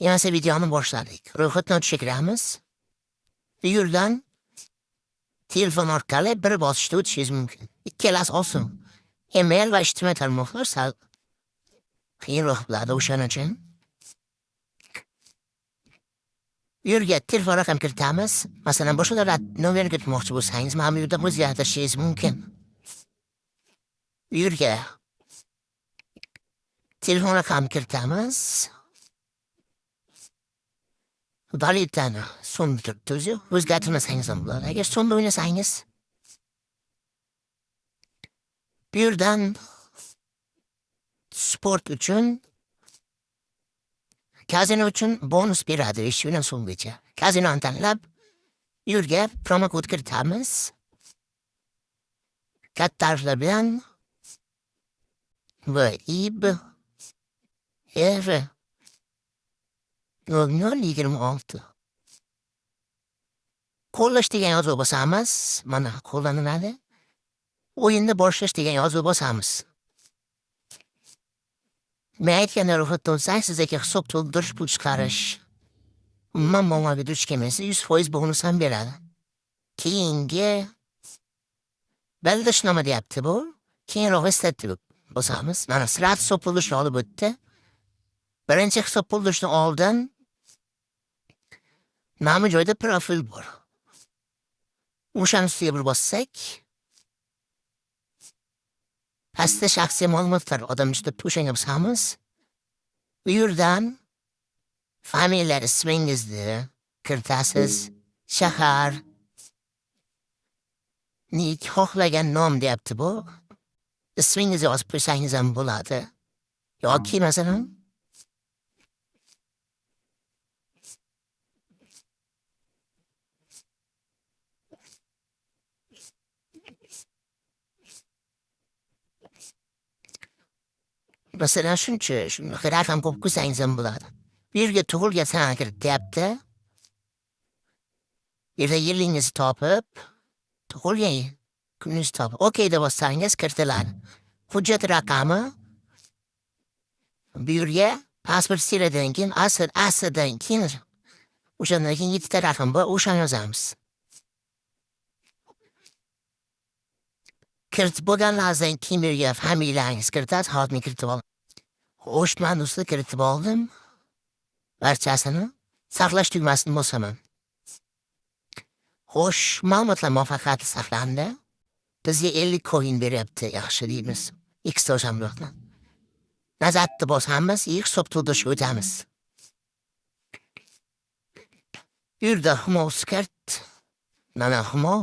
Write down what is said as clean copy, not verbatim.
Yemese videonun boshladik. Ro'yxatni o'tishga kiramiz. Bu yerdan telefon orqali bir bosishda o'tishingiz mumkin. Ikkalasi oson. Email va ijtimoiy tarmoqlar sal qiyinroq bo'ladi o'shaning uchun. Bu yerga telefon raqam kiritamiz. Masalan, boshqa davlat nomerini kiritmoqchi bo'lsangiz, mana bu yerda o'zgartirishingiz mumkin. Bu yerga telefon raqam kiritamiz. Valyutani so'mda turibdi o'zi. O'zgartirmasangiz ham bo'ladi. Agar so'mda o'ynasangiz, bu yerdan sport uchun, kazino uchun bonus beradi 5,000 so'mgacha. Kazinoni tanlab, bu yerga promokod kiritamiz. Katta harflar bilan VIB R 0026. Qo'llash degan yozuv bosamiz. Mana qo'llaniladi. O'yinni boshlash degan yozuv bosamiz. Men aytganda ro'yxatda o'tsang, sizga hisob to'ldirish, pul chiqarish, umuman muammoga duch kelmasa 100% bonus ham beradi. Keyingi baldashnoma deyapti bu. Keyinroq eslatib bosamiz. Mana srat hisob to'ldirishni olib o'tdi. Birinchi hisob to'ldirishni oldin mana bu joyda profil bor. O'shani ustiga bir bossak, pastda shaxsiy ma'lumotlar odamcha to'shanga bosamiz. Bu yerdan familiya ismingizni kiritasiz, shahar, nik xohlagan nom deyapti bu. Ismingizni yozib qo'ysangiz ham bo'ladi. Yoki masalan shuncha raqam qo'yib qo'ysangiz ham bo'ladi. Bu yerga tug'ilgan sana kirit deyapti. Yerda yilingizni topib, tug'ilgan kuningizni topib, okey deb bossangiz kiritiladi. Hujjat raqami, bu yerga pasport seriyadan keyin asrdan keyin o'shandan keyin 7 ta raqam bor, o'shani yozamiz. Kiritib bo'lganingizdan keyin bu yerga familiyangiz kiritasiz, hozir kiritib oling. Xo'sh, men do'stlar kiritib oldim. Barchasini saqlash tugmasini bosaman. Xo'sh, ma'lumotlar muvaffaqiyatli saqlandi. Bizga 50 coin beryapti, yaxshi deymiz. X to'shamliqni. Nazarda bosamiz, hisob to'ldirishga o'tamiz. Yerda Humo skirt, mana Humo